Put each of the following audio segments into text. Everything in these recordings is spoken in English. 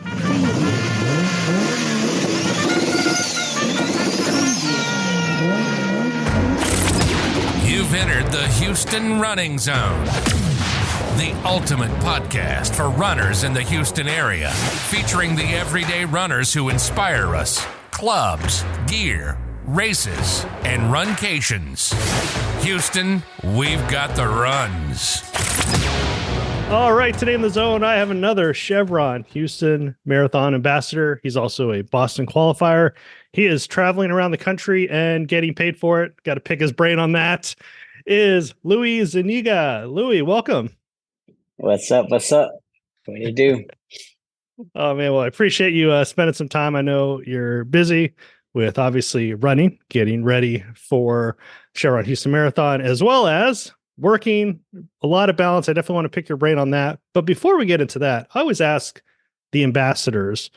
You've entered the Houston Running Zone, the ultimate podcast for runners in the Houston area, featuring the everyday runners who inspire us, clubs, gear, races, and runcations. Houston, we've got the runs. All right, today in the zone, I have another Chevron Houston Marathon ambassador. He's also a Boston qualifier. He is traveling around the country and getting paid for it. Got to pick his brain on that. Is Louie Zuniga. Louie, welcome. What's up? What do you do? Oh, man. Well, I appreciate you spending some time. I know you're busy with obviously running, getting ready for Chevron Houston Marathon, as well as working. A lot of balance. I definitely want to pick your brain on that. But before we get into that, I always ask the ambassadors,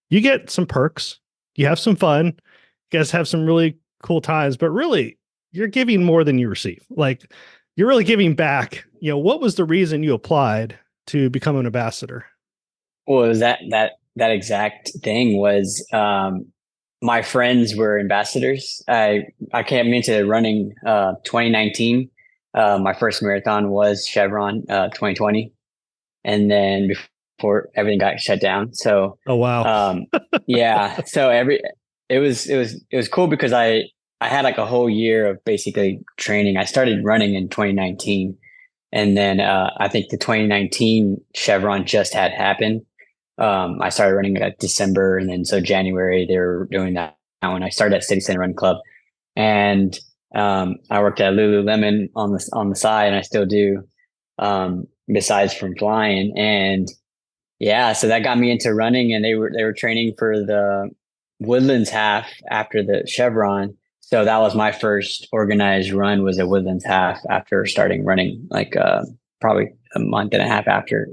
you get some perks, you have some fun, you guys have some really cool times, but really you're giving more than you receive. Like, you're really giving back. You know, what was the reason you applied to become an ambassador? Well, it was that exact thing was, my friends were ambassadors. I came into running 2019. My first marathon was Chevron 2020, and then before everything got shut down. So Oh, wow. yeah. So it was cool because I had like a whole year of basically training. I started running in 2019, and then I think the 2019 Chevron just had happened. I started running at December, and then so January they were doing that. When I started at City Center Run Club, and I worked at Lululemon on the side, and I still do, besides from flying. And yeah, so that got me into running, and they were training for the Woodlands half after the Chevron. So that was my first organized run, was a Woodlands half after starting running, like probably a month and a half after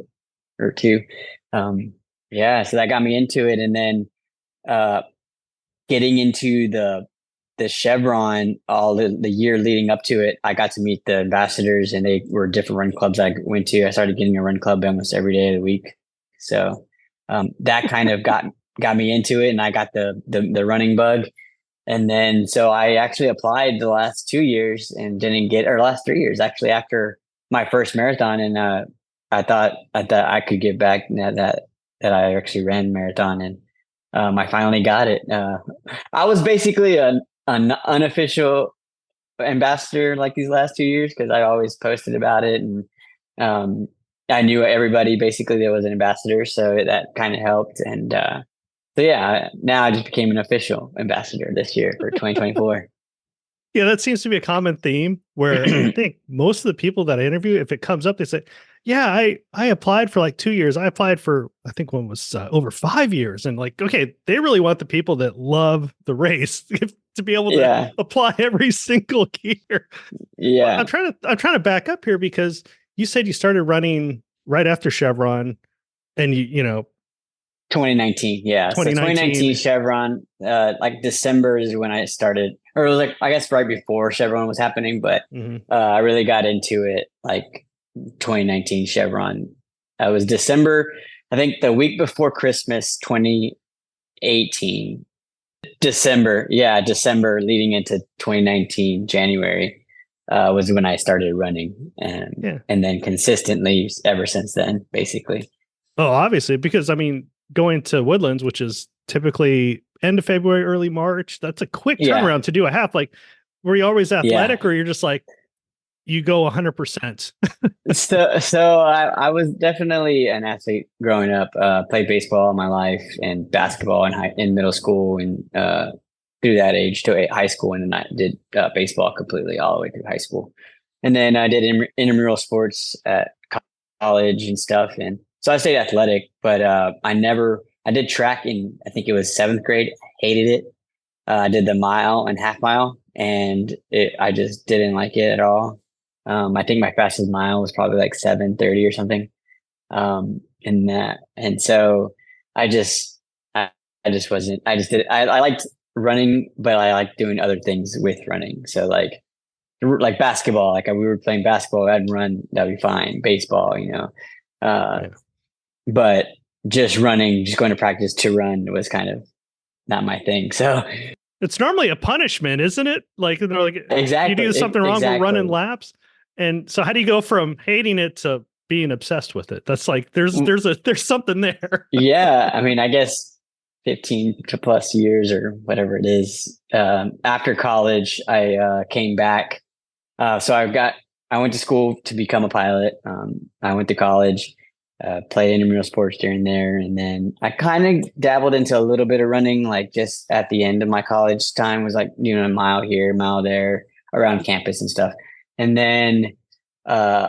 or two. Yeah, so that got me into it, and then getting into the Chevron all the year leading up to it, I got to meet the ambassadors, and they were different run clubs I went to. I started getting a run club almost every day of the week. So that kind of got me into it, and I got the running bug. And then so I actually applied the last 2 years and didn't get, or last 3 years actually, after my first marathon. And I thought I could give back that I actually ran marathon, and I finally got it. I was basically an unofficial ambassador like these last 2 years, because I always posted about it, and I knew everybody basically that was an ambassador, so that kind of helped. And so yeah, now I just became an official ambassador this year for 2024. Yeah, that seems to be a common theme where I think most of the people that I interview, if it comes up, they say, yeah, I applied for like 2 years. I applied for, I think one was over 5 years. And like, okay, they really want the people that love the race to be able to apply every single year. Yeah. I'm trying to back up here, because you said you started running right after Chevron, and you know, 2019. Yeah. 2019. So 2019 Chevron, like December is when I started, or it was like, I guess right before Chevron was happening, but I really got into it like 2019 Chevron. It was December, I think the week before Christmas, 2018, December leading into 2019, January, was when I started running, and then consistently ever since then, basically. Oh, obviously, because I mean, going to Woodlands, which is typically end of February, early March, that's a quick turnaround to do a half. Like, were you always athletic, or you're just like, you go 100%? So I was definitely an athlete growing up. Played baseball all my life, and basketball in middle school, and through that age to high school, and then I did baseball completely all the way through high school, and then I did intramural sports at college and stuff, and so I stayed athletic. But I did track in, I think it was 7th grade. Hated it. I did the mile and half mile, and I just didn't like it at all. I think my fastest mile was probably like 7:30 or something. And so I just wasn't, I just did it. I liked running, but I liked doing other things with running. So like basketball, like we were playing basketball, I'd run, that'd be fine. Baseball, but just running, just going to practice to run was kind of not my thing. So It's normally a punishment, isn't it? Like, they're like, you do something wrong, we're running laps. And so how do you go from hating it to being obsessed with it? That's like, there's something there. Yeah. I mean, I guess 15 to plus years or whatever it is. After college, I came back. So I went to school to become a pilot. I went to college, played intramural sports during there. And then I kind of dabbled into a little bit of running, like just at the end of my college time was like, a mile here, a mile there around campus and stuff. And then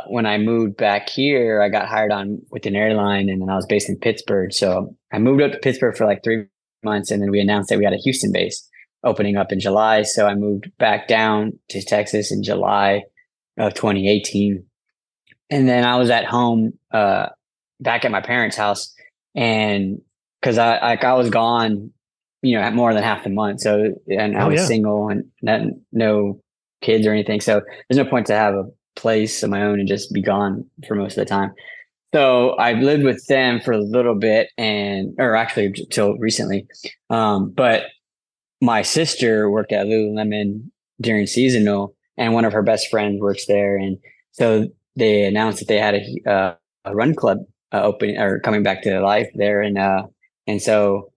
when I moved back here, I got hired on with an airline, and then I was based in Pittsburgh. So I moved up to Pittsburgh for like 3 months, and then we announced that we had a Houston base opening up in July. So I moved back down to Texas in July of 2018. And then I was at home back at my parents' house, and because I was gone, at more than half the month. So, and I was single and no kids or anything. So there's no point to have a place of my own and just be gone for most of the time. So I lived with them for a little bit, or actually till recently. But my sister worked at Lululemon during seasonal, and one of her best friends works there. And so they announced that they had a run club opening or coming back to life there. And so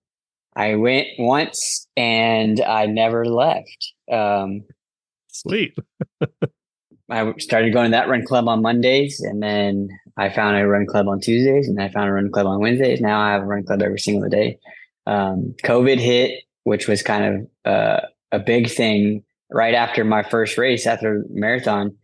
I went once and I never left. Sweet. I started going to that run club on Mondays, and then I found a run club on Tuesdays, and I found a run club on Wednesdays. Now I have a run club every single day. COVID hit, which was kind of a big thing right after my first race, after marathon.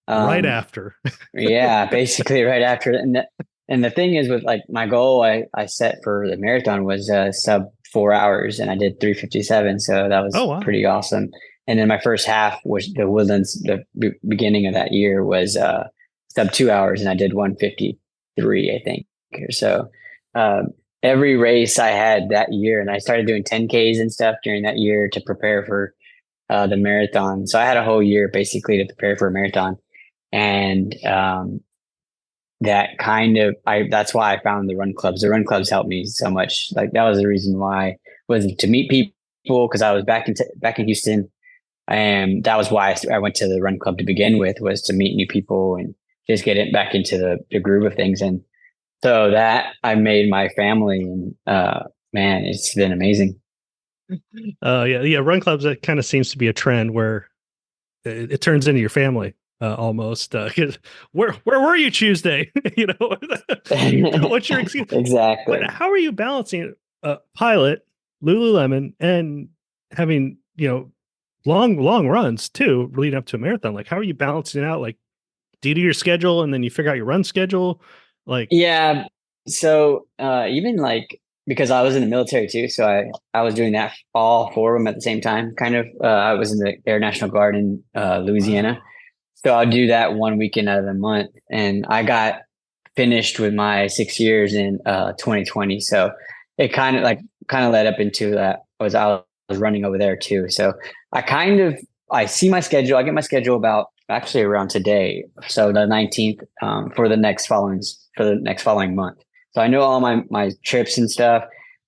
Right after. Yeah, basically right after. And the thing is, with like my goal I set for the marathon was sub 4 hours, and I did 3:57. So that was pretty awesome. And then my first half was the Woodlands, the beginning of that year was sub 2 hours, and I did 1:53, I think. So every race I had that year, and I started doing 10Ks and stuff during that year to prepare for the marathon. So I had a whole year basically to prepare for a marathon. And that's why I found the run clubs. The run clubs helped me so much. Like that was the reason why, was to meet people, because I was back in Houston. And that was why I went to the run club to begin with, was to meet new people and just get it back into the groove of things. And so that I made my family, and man, it's been amazing. Yeah. Run clubs, that kind of seems to be a trend where it turns into your family. Almost. Where were you Tuesday? What's your excuse? Exactly. But how are you balancing pilot, Lululemon, and having long runs too, leading up to a marathon? Like, how are you balancing it out? Like, do you do your schedule and then you figure out your run schedule? Like, yeah. So even like, because I was in the military too, so I was doing that, all four of them at the same time. Kind of. I was in the Air National Guard in Louisiana. Wow. So I'll do that one weekend out of the month. And I got finished with my 6 years in 2020. So it kind of led up into that. I was running over there too. So I see my schedule. I get my schedule about actually around today. So the 19th for the next following month. So I know all my trips and stuff.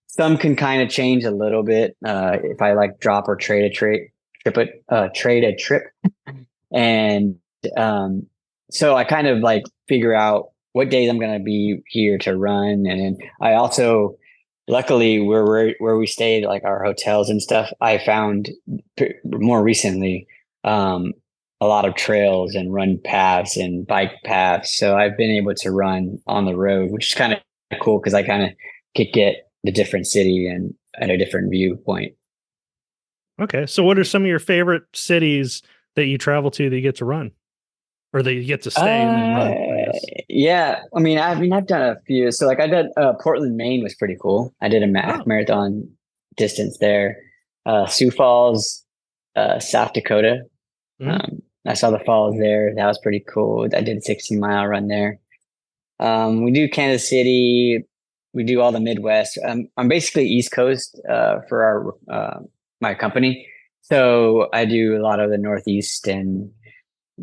Some can kind of change a little bit if I like drop or trade a trip. And so I kind of like figure out what days I'm going to be here to run. And then I also, luckily where we stayed, like our hotels and stuff, I found more recently a lot of trails and run paths and bike paths. So I've been able to run on the road, which is kind of cool because I kind of could get the different city and at a different viewpoint. Okay. So what are some of your favorite cities that you travel to that you get to run, or that you get to stay and then run? Yeah. I mean, I've done a few. So like I did Portland, Maine was pretty cool. I did a marathon distance there. Sioux Falls, South Dakota. I saw the falls there. That was pretty cool. I did a 16-mile run there. We do Kansas City. We do all the Midwest. I'm basically East Coast for my company. So I do a lot of the Northeast and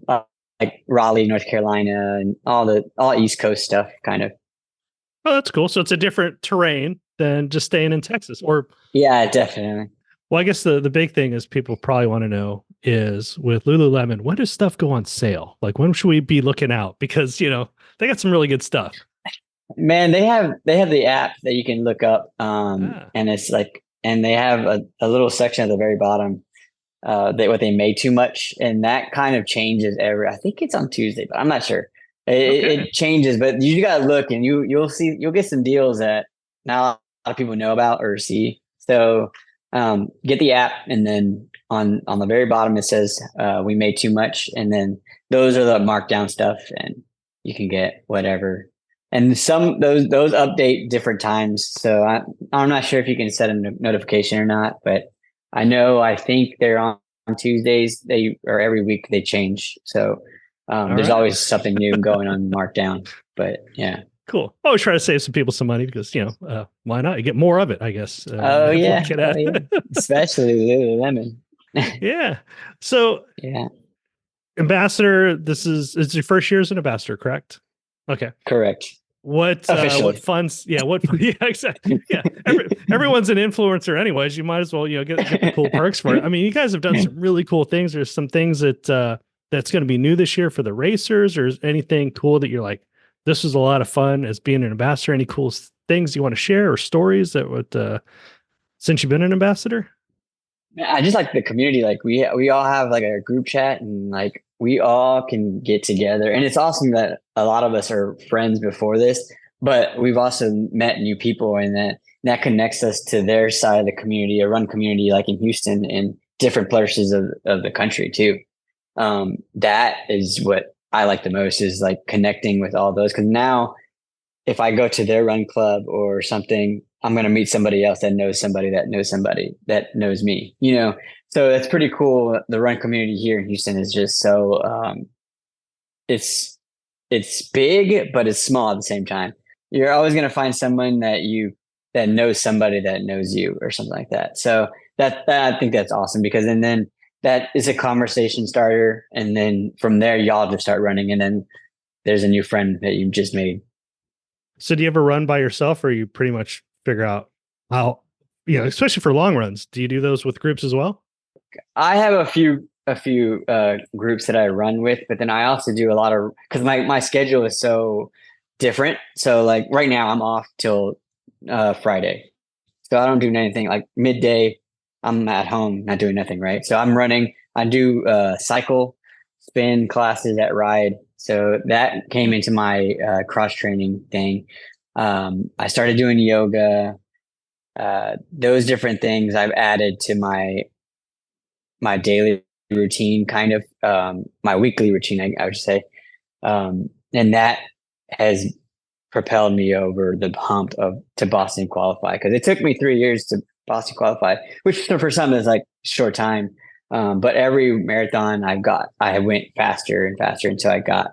like Raleigh, North Carolina, and all East Coast stuff, kind of. Oh, that's cool. So it's a different terrain than just staying in Texas. Or, Yeah, definitely. well, I guess the big thing is people probably want to know is with Lululemon, when does stuff go on sale? Like when should we be looking out? Because, they got some really good stuff. Man, they have the app that you can look up, Ah, and it's like, and they have a little section at the very bottom, what they made too much, and that kind of changes I think it's on Tuesday, but I'm not sure. okay. It changes, but you gotta look, and you'll get some deals that not a lot of people know about or see. So get the app, and then on the very bottom it says we made too much, and then those are the markdown stuff, and you can get whatever. And those update different times. So I'm not sure if you can set a notification or not, but I think they're on Tuesdays. Or every week they change. So there's Right. always something new going on markdown. But yeah. Cool. I always try to save some people some money because, why not? You get more of it, I guess. Oh yeah. Look at Oh that. yeah. Especially Lululemon. Yeah. So, Yeah. ambassador, it's your first year as an ambassador, correct? Okay. Correct. What Officially. funds? Yeah, yeah, exactly. Yeah, everyone's an influencer, anyways. You might as well get the cool perks for it. I mean, you guys have done some really cool things. There's some things that's going to be new this year for the racers, or is anything cool that you're like, this was a lot of fun as being an ambassador? Any cool things you want to share or stories that would since you've been an ambassador? I just like the community. Like we all have like a group chat, and like we all can get together. And it's awesome that a lot of us are friends before this, but we've also met new people, and that connects us to their side of the community, a run community like in Houston and different places of the country too. That is what I like the most, is like connecting with all those. Cause now if I go to their run club or something, I'm going to meet somebody else that knows somebody that knows somebody that knows me, So that's pretty cool. The run community here in Houston is just so, it's, it's big, but it's small at the same time. You're always going to find someone that knows somebody that knows you or something like that. So that I think that's awesome, because, and then that is a conversation starter. And then from there, y'all just start running. And then there's a new friend that you just made. So, do you ever run by yourself, or you pretty much figure out how? Especially for long runs, do you do those with groups as well? I have a few groups that I run with, but then I also do a lot of, because my schedule is so different. So like right now I'm off till Friday, so I don't do anything. Like midday, I'm at home not doing nothing. Right, so I'm running. I do cycle, spin classes at Ride. So that came into my cross training thing. I started doing yoga. Those different things I've added to my daily routine, kind of my weekly routine, I would say. And that has propelled me over the hump to Boston qualify, because it took me 3 years to Boston qualify, which for some is like short time. But every marathon I went faster and faster until I got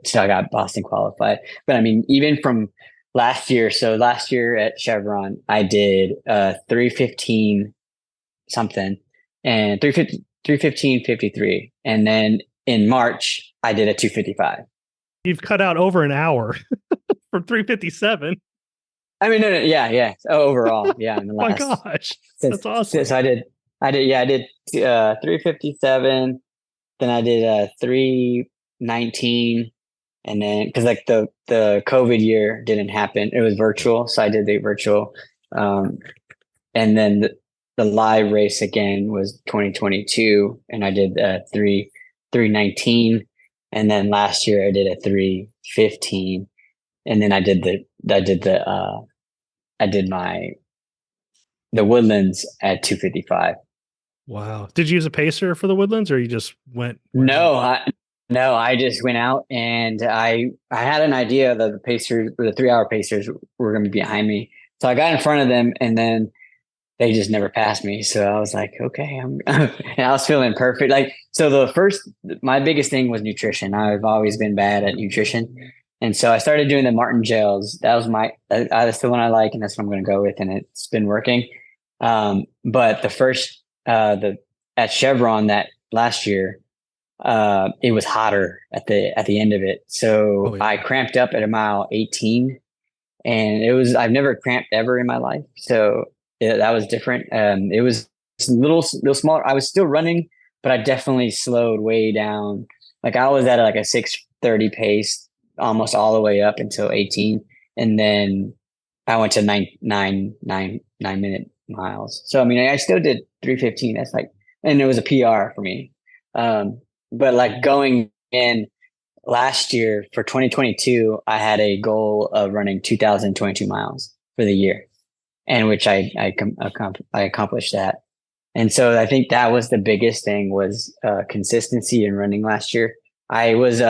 so I got Boston qualified. But I mean, even from last year, so last year at Chevron, I did 3:15 something, and 3:15:53, and then in March I did a 2:55. You've cut out over an hour from 3:57. I mean, no, yeah. So overall, yeah. In the My last, gosh, since, that's awesome. since I did 3:57. Then I did 3:19, and then because like the COVID year didn't happen, it was virtual, so I did the virtual, and then the live race again was 2022, and I did 3:19, and then last year I did a 3:15, and then I did the Woodlands at 2:55. Wow. Did you use a pacer for the Woodlands, or you just went? No, I just went out, and I had an idea that the Pacers, or the 3-hour Pacers, were going to be behind me. So I got in front of them, and then they just never passed me. So I was like, okay, and I was feeling perfect. Like, so my biggest thing was nutrition. I've always been bad at nutrition. And so I started doing the Martin gels. That was that's the one I like, and that's what I'm going to go with. And it's been working. But the first, at Chevron that last year, it was hotter at the end of it. So I cramped up at a mile 18, and I've never cramped ever in my life. So that was different. It was a little smaller. I was still running, but I definitely slowed way down. Like I was at like a 6:30 pace almost all the way up until 18. And then I went to 9 minute miles. So, I mean, I still did 3:15. That's like, and it was a PR for me. But like going in last year for 2022, I had a goal of running 2,022 miles for the year, and which I accomplished that. And so I think that was the biggest thing was consistency in running last year. I was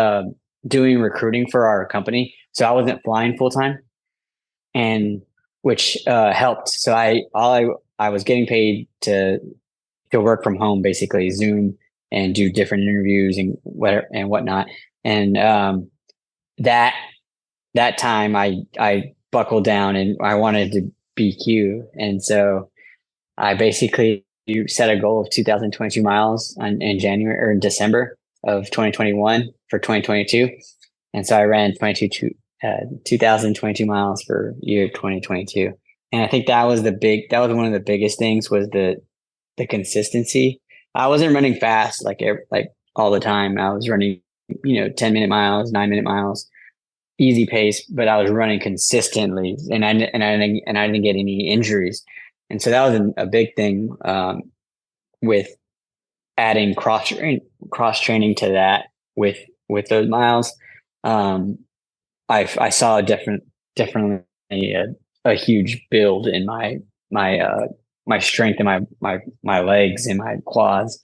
doing recruiting for our company, so I wasn't flying full time, and which helped. So I was getting paid to work from home, basically Zoom, and do different interviews and whatnot. And that time I buckled down and I wanted to BQ, and so I basically set a goal of 2,022 miles in January or in December of 2021 for 2022, and so I ran 2,022 miles for year 2022. And I think that was one of the biggest things was the consistency. I wasn't running fast like all the time. I was running 10-minute miles, 9-minute miles, easy pace, but I was running consistently, and I didn't get any injuries. And so that was a big thing with adding cross training to that with those miles. I saw definitely a huge build in my strength and my legs and my quads.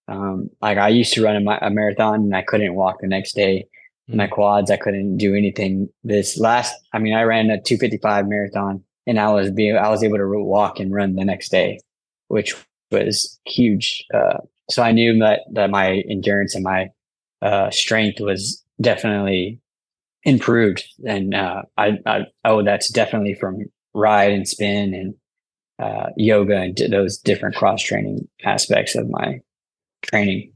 Like I used to run a marathon and I couldn't walk the next day. My quads, I couldn't do anything. I ran a 2:55 marathon and I was able to walk and run the next day, which was huge. So I knew that my endurance and my strength was definitely improved, and I owe that definitely from ride and spin and yoga and those different cross training aspects of my training.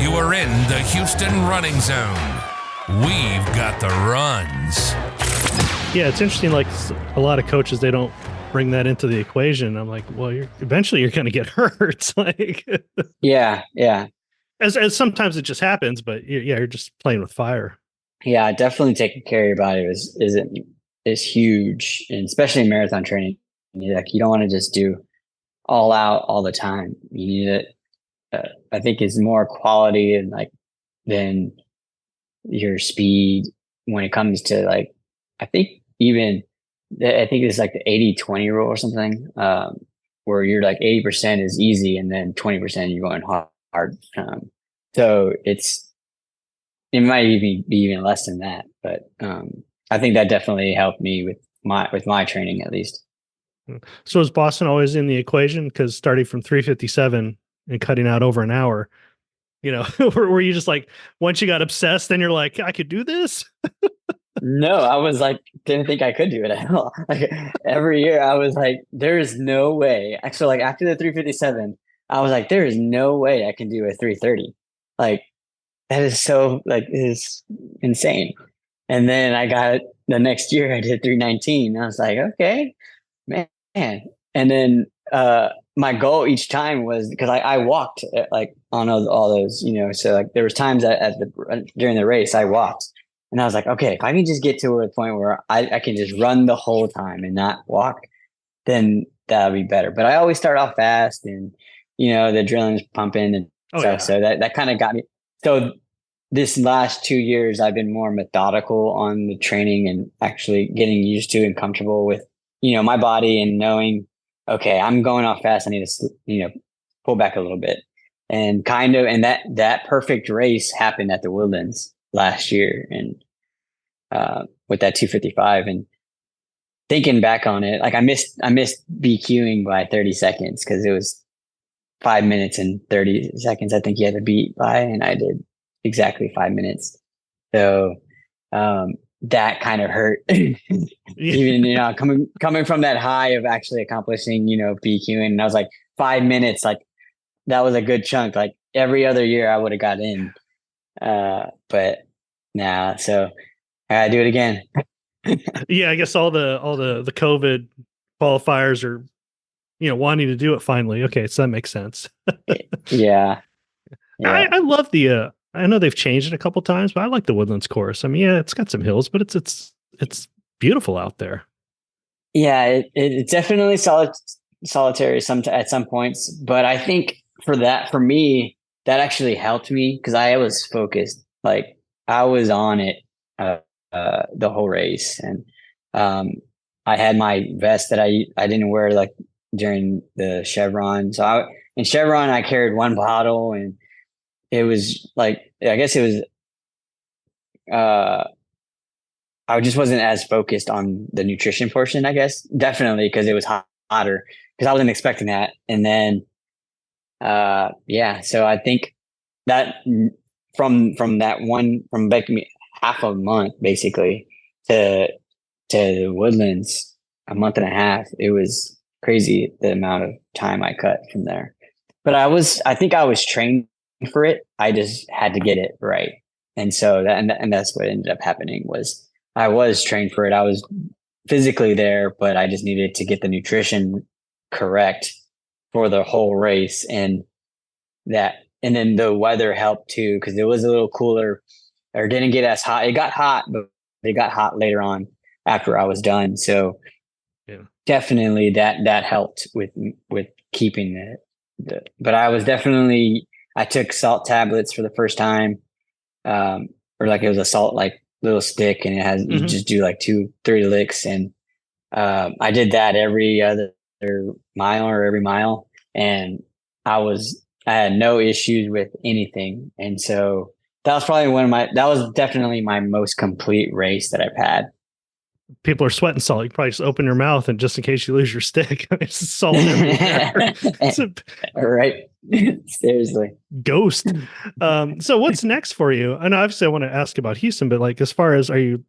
You are in the Houston running zone. We've got the runs. Yeah, it's interesting. Like a lot of coaches, they don't bring that into the equation. I'm like, well, eventually you're going to get hurt. Like, yeah. As sometimes it just happens, but you're just playing with fire. Yeah, definitely taking care of your body is huge, and especially in marathon training. Like you don't want to just do all out all the time. You need it. I think it's more quality and than your speed when it comes to I think it's like the 80-20 rule or something, where you're like 80% is easy and then 20% you're going hard. So it might even be even less than that, but I think that definitely helped me with my training at least. So is Boston always in the equation? Because starting from 3:57 and cutting out over an hour, were you just like, once you got obsessed, then you're like, I could do this? No, I was like, didn't think I could do it at all. Like every year I was like, there is no way. Actually, like after the 3:57, I was like, there is no way I can do a 3:30. Like that is so it is insane. And then I got the next year I did 3:19. I was like, okay, man. And then my goal each time was because I walked on all those, so like there was times during the race I walked. And I was like, okay, if I can just get to a point where I can just run the whole time and not walk, then that'll be better. But I always start off fast and, the adrenaline's pumping and stuff. Yeah. So that kind of got me. So this last 2 years, I've been more methodical on the training and actually getting used to and comfortable with, my body and knowing, okay, I'm going off fast. I need to, pull back a little bit and that perfect race happened at the Woodlands last year. And with that 2:55, and thinking back on it, I missed BQing by 30 seconds because it was 5 minutes and 30 seconds. I think you had to beat by, and I did exactly 5 minutes. So that kind of hurt. Even, coming from that high of actually accomplishing, BQing, and I was like 5 minutes, like that was a good chunk. Like every other year I would have got in. But now, so I gotta do it again. Yeah, I guess all the COVID qualifiers are, wanting to do it finally. Okay, so that makes sense. Yeah. I love the I know they've changed it a couple times, but I like the Woodlands course. I mean, yeah, it's got some hills, but it's beautiful out there. Yeah, it's definitely solitary at some points, but I think for me, that actually helped me because I was focused. Like I was on it the whole race, and I had my vest that I didn't wear like during the Chevron. So in Chevron I carried one bottle, and it was like I guess it was I just wasn't as focused on the nutrition portion, I guess. Definitely because it was hotter because I wasn't expecting that. And then, so I think that from like half a month basically to Woodlands, a month and a half, it was crazy the amount of time I cut from there. But I think I was trained for it. I just had to get it right. And so that's what ended up happening was I was trained for it. I was physically there, but I just needed to get the nutrition correct for the whole race. And then the weather helped too, because it was a little cooler or didn't get as hot. It got hot, but it got hot later on after I was done. So definitely that helped with keeping but I took salt tablets for the first time. Or like it was a salt, like little stick, and it has you just do like 2-3 licks, and I did that every other mile or every mile, and I had no issues with anything. And so that was definitely my most complete race that I've had. People are sweating salt. You probably just open your mouth, and just in case you lose your stick, it's salt everywhere. Right. Seriously. Ghost. So what's next for you? And obviously I want to ask about Houston, but like, as far as, you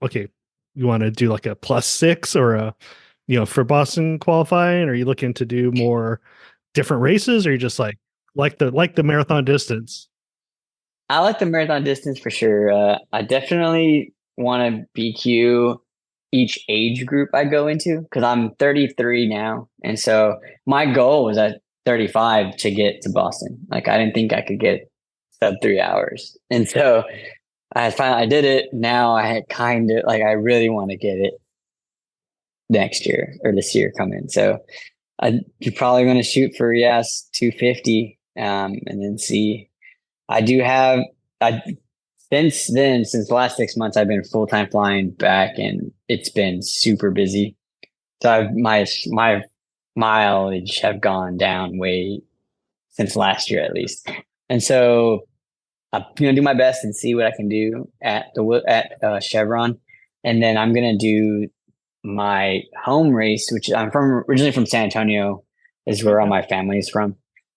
want to do like a +6 or for Boston qualifying? Or are you looking to do more different races? Or are you just like the marathon distance? I like the marathon distance for sure. I definitely want to BQ each age group I go into, because I'm 33 now. And so my goal was at 35 to get to Boston. Like I didn't think I could get sub 3 hours. And so I did it. Now I had I really want to get it next year or this year coming. So you're probably going to shoot for 250 and then see. Since the last 6 months, I've been full-time flying back, and it's been super busy. So my mileage have gone down way since last year, at least. And so I'm going to do my best and see what I can do at Chevron. And then I'm going to do my home race, which I'm originally from San Antonio, is where all my family is from.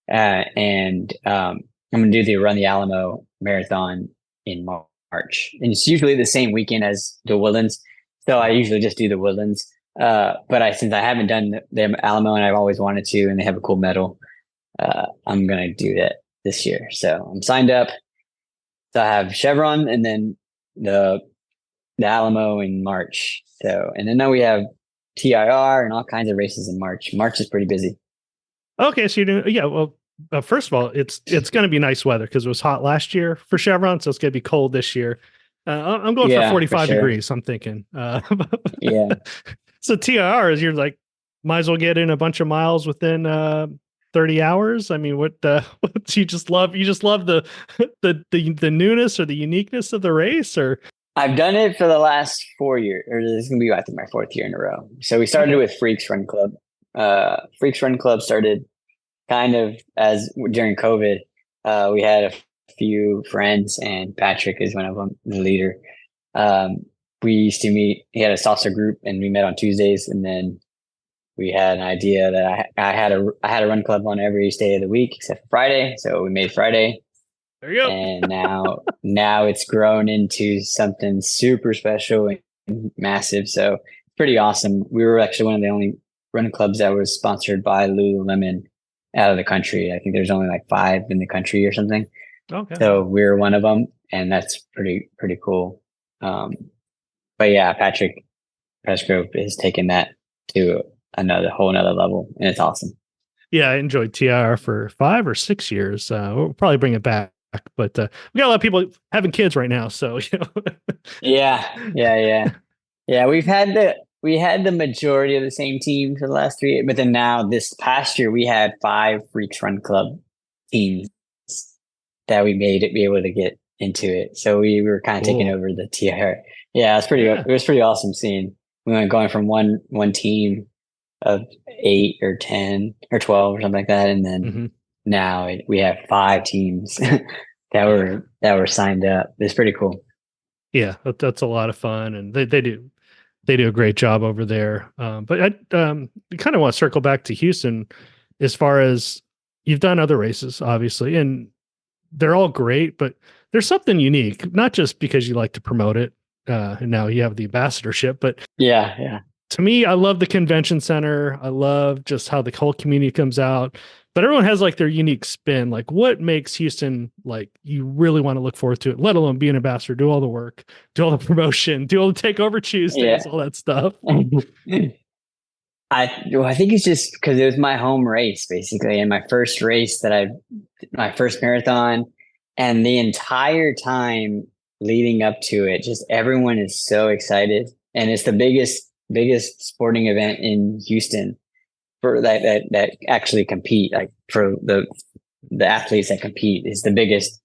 And I'm going to do the Run the Alamo marathon in March. And it's usually the same weekend as the Woodlands. So I usually just do the Woodlands. But since I haven't done the Alamo, and I've always wanted to, and they have a cool medal, I'm going to do that this year. So I'm signed up. So I have Chevron and then the Alamo in March. So, and then we have TIR and all kinds of races in March. March is pretty busy. Okay. So you're doing, well, first of all, it's going to be nice weather because it was hot last year for Chevron. So it's going to be cold this year. I'm going for 45 degrees. I'm thinking, yeah. So TIR is, you're like, might as well get in a bunch of miles within 30 hours. I mean, what you just love the newness or the uniqueness of the race? Or I've done it for the last 4 years, or this is going to be, I think, my 4th year in a row. So we started with Freaks Run Club. Freaks Run Club started kind of as during COVID. We had a few friends, and Patrick is one of them, the leader. We used to meet. He had a salsa group, and we met on Tuesdays. And then we had an idea that I had a run club on every day of the week except for Friday. So we made Friday. There you go. And now it's grown into something super special massive. So it's pretty awesome. We were actually one of the only run clubs that was sponsored by Lululemon out of the country. I think there's only like 5 in the country or something. Okay. So we were one of them, and that's pretty cool. But yeah, Patrick Presgrove has taken that to whole another level, and it's awesome. Yeah, I enjoyed TIR for 5 or 6 years. We'll probably bring it back, but we got a lot of people having kids right now, so Yeah. We had the majority of the same team for the last 3 years, but then now this past year we had 5 Freaks Run Club teams that we made it be able to get into it. So we were kind of taking over the TIR. Yeah, it was pretty awesome seeing we went going from one team of 8 or 10 or 12 or something like that, and then now we have 5 teams that were signed up. It's pretty cool. Yeah, that's a lot of fun, and they do a great job over there. But I kind of want to circle back to Houston as far as you've done other races, obviously, and they're all great, but there's something unique, not just because you like to promote it. And now you have the ambassadorship, but yeah. To me, I love the convention center. I love just how the whole community comes out, but everyone has like their unique spin. Like what makes Houston, like you really want to look forward to it, let alone be an ambassador, do all the work, do all the promotion, do all the takeover Tuesdays, all that stuff. I think it's just because it was my home race basically, and my first marathon, and the entire time leading up to it, just everyone is so excited, and it's the biggest sporting event in Houston for that actually compete, like for the athletes that compete, is the biggest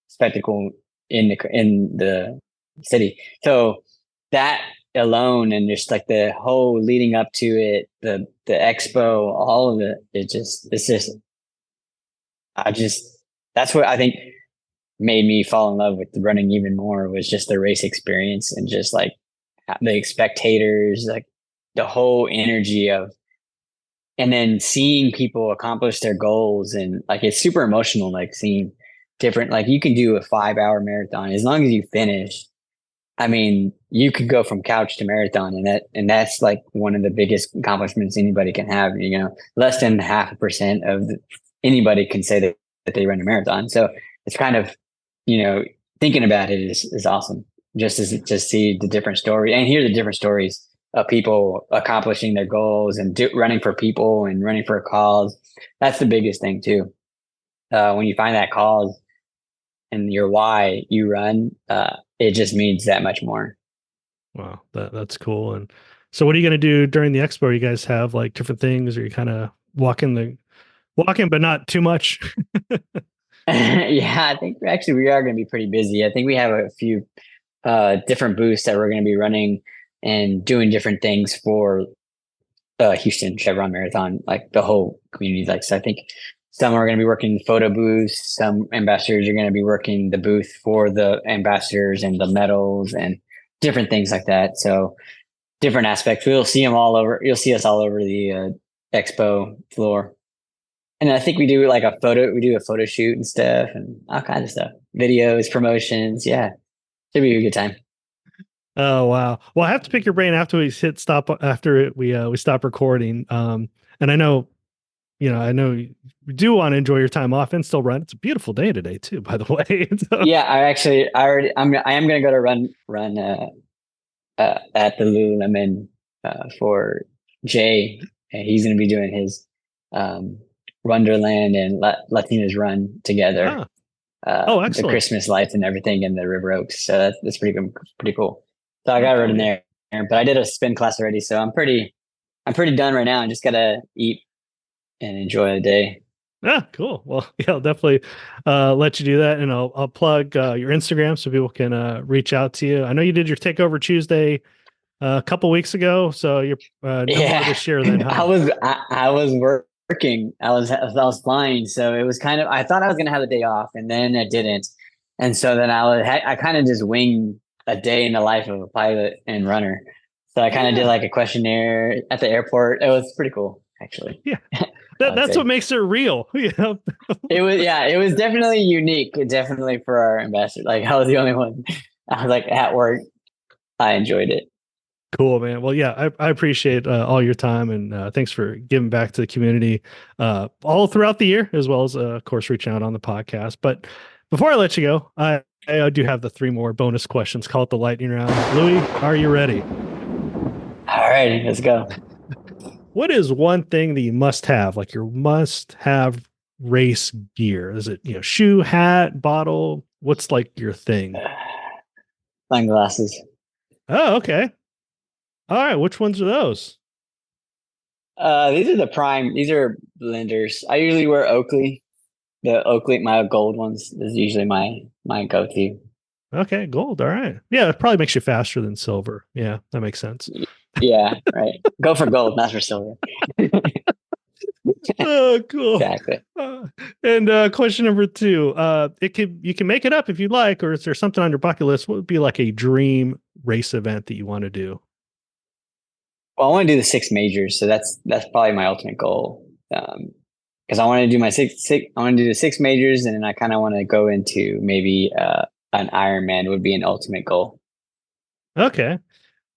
spectacle in the city. So that alone, and just like the whole leading up to it, the expo, all of it, that's what I think made me fall in love with the running even more, was just the race experience and just like the spectators, like the whole energy of, and then seeing people accomplish their goals, and like it's super emotional, like seeing different, like you can do a 5-hour marathon as long as you finish. I mean, you could go from couch to marathon, and that's like one of the biggest accomplishments anybody can have. You know, less than 0.5% of anybody can say that they run a marathon. So it's kind of, thinking about it is awesome. Just see the different stories and hear the different stories of people accomplishing their goals and running for people and running for a cause. That's the biggest thing too. When you find that cause and your why you run, it just means that much more. Wow, that's cool. And so what are you going to do during the expo? You guys have like different things, or you kind of walking, but not too much? Yeah, I think actually we are going to be pretty busy. I think we have a few different booths that we're going to be running and doing different things for Houston Chevron Marathon, like the whole community. Like, so I think some are going to be working photo booths. Some ambassadors are going to be working the booth for the ambassadors and the medals and different things like that. So different aspects. We'll see them all over. You'll see us all over the expo floor. And I think we do a photo shoot and stuff and all kinds of stuff. Videos, promotions. Yeah. Should be a good time. Oh, wow. Well, I have to pick your brain after we hit stop, after we stop recording. And I know you do want to enjoy your time off and still run. It's a beautiful day today too, by the way. So. Yeah, I am going to go to run at the Lululemon for Jay. And he's going to be doing his Wonderland and Latinas run together. Excellent. The Christmas lights and everything in the River Oaks. So that's pretty cool. So I got to run in there, but I did a spin class already. So I'm pretty done right now. I just got to eat and enjoy the day. Ah, cool. Well, yeah, I'll definitely let you do that. And I'll plug your Instagram so people can reach out to you. I know you did your Takeover Tuesday a couple weeks ago. So you're no more this year then, huh? I was working. I was flying. So it was kind of, I thought I was going to have the day off, and then I didn't. And so then I kind of just winged a day in the life of a pilot and runner. So I kind of did like a questionnaire at the airport. It was pretty cool, actually. Yeah. That's what makes it real. It was definitely unique. Definitely for our ambassador. Like I was the only one. I was like at work I enjoyed it. Cool, man. Well, yeah, I appreciate all your time, and thanks for giving back to the community all throughout the year, as well as, of course, reaching out on the podcast. But before I let you go, I do have the 3 more bonus questions. Call it the lightning round. Louie, are you ready? All right, let's go. What is one thing that you must have, like your must have race gear? Is it, shoe, hat, bottle? What's like your thing? Sunglasses. Oh, okay. All right. Which ones are those? These are the prime. These are blenders. I usually wear Oakley. The Oakley, my gold ones, is usually my go-to. Okay, gold. All right. Yeah, it probably makes you faster than silver. Yeah, that makes sense. Yeah, right. Go for gold, not for silver. Oh, cool. Exactly. And question number 2. You can make it up if you'd like, or is there something on your bucket list? What would be like a dream race event that you want to do? Well, I want to do the 6 majors, so that's probably my ultimate goal. Because I want to do I want to do the 6 majors, and then I kind of want to go into maybe an Ironman would be an ultimate goal. Okay.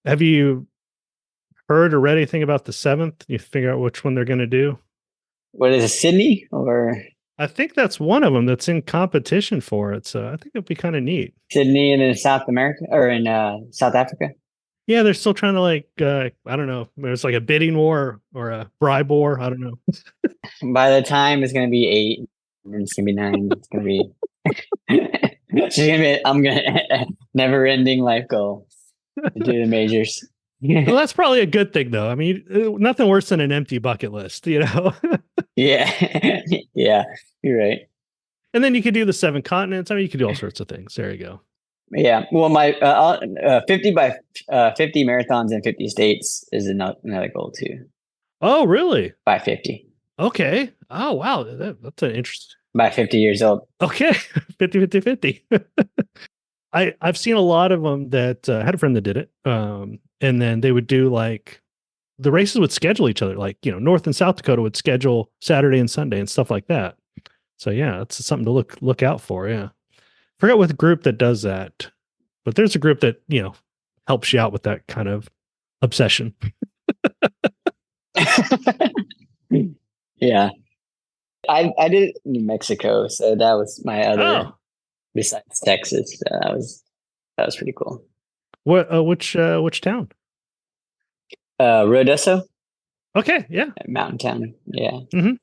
Have you heard or read anything about the 7th? You figure out which one they're going to do? What is it, Sydney or? I think that's one of them that's in competition for it. So I think it'd be kind of neat. Sydney and in South America or in South Africa? Yeah, they're still trying to I don't know. It's like a bidding war or a bribe war. I don't know. By the time it's going to be 8, and it's going to be 9. It's going to be. I'm gonna never ending life goal to do the majors. Well, that's probably a good thing, though. I mean, nothing worse than an empty bucket list, Yeah, yeah, you're right. And then you could do the 7 continents. I mean, you could do all sorts of things. There you go. Yeah. Well, my 50 by 50 marathons in 50 states is another goal too. Oh, really? By 50. Okay. Oh, wow. That's an interesting. By 50 years old. Okay. 50. I've seen a lot of them that I had a friend that did it. And then they would do like the races would schedule each other. Like, North and South Dakota would schedule Saturday and Sunday and stuff like that. So yeah, it's something to look out for. Yeah. Forget what group that does that, but there's a group that, helps you out with that kind of obsession. Yeah. I did it in New Mexico. So that was my other, besides Texas. That was pretty cool. What, which town? Ruidoso. Okay. Yeah. Mountain town. Yeah. Mm-hmm.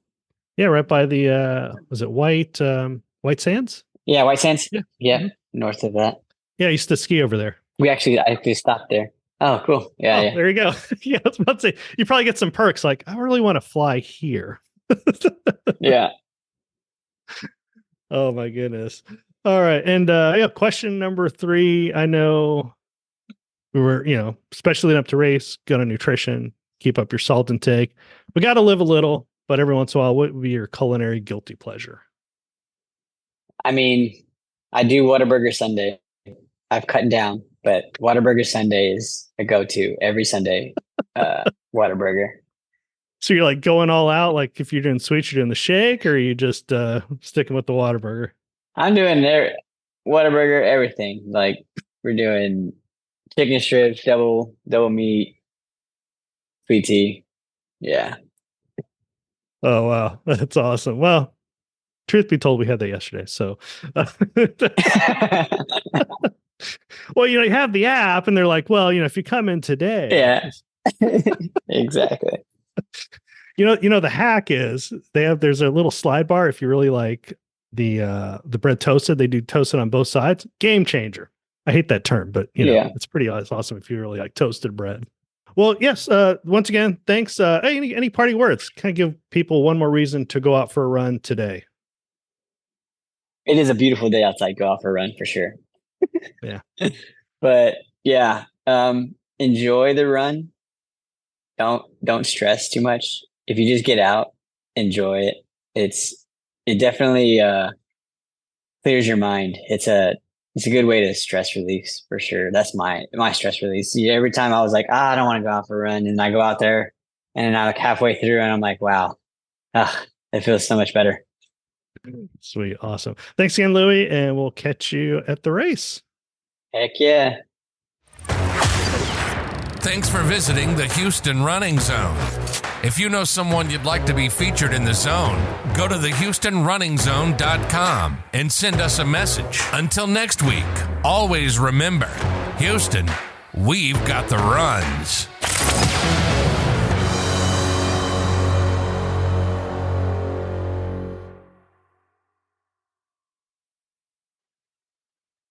Yeah. Right by the, was it White Sands? Yeah. White Sands. Yeah. Mm-hmm. North of that. Yeah. I used to ski over there. I actually stopped there. Oh, cool. Yeah. Yeah. There you go. Yeah. I was about to say, you probably get some perks. Like, I really want to fly here. Yeah. Oh my goodness. All right. And question number 3. I know we were, especially leading up to race, good on nutrition, keep up your salt intake. We got to live a little, but every once in a while, what would be your culinary guilty pleasure? I mean, I do Whataburger Sunday. I've cut down, but Whataburger Sunday is a go-to every Sunday. Whataburger. So you're like going all out, like if you're doing sweets, you're doing the shake, or are you just sticking with the Whataburger? I'm doing their Whataburger, everything. Like we're doing chicken strips, double meat, sweet tea. Yeah. Oh, wow. That's awesome. Well, truth be told, we had that yesterday. So, well, you have the app and they're like, well, if you come in today. Yeah, exactly. The hack is there's a little slide bar. If you really like the bread toasted, they do toasted on both sides. Game changer. I hate that term, but it's pretty awesome if you really like toasted bread. Well, yes. Once again, thanks. Any parting words? Can I give people one more reason to go out for a run today? It is a beautiful day outside. Go out for a run for sure. Yeah. But yeah, enjoy the run. Don't stress too much. If you just get out, enjoy it. It definitely clears your mind. It's a good way to stress release for sure. That's my stress release. Every time I was like, I don't want to go out for a run, and I go out there, and I'm like halfway through, and I'm like, wow, it feels so much better. Sweet, awesome. Thanks again, Louie, and we'll catch you at the race. Heck yeah. Thanks for visiting the Houston Running Zone. If you know someone you'd like to be featured in the zone, go to thehoustonrunningzone.com and send us a message. Until next week, always remember, Houston, we've got the runs.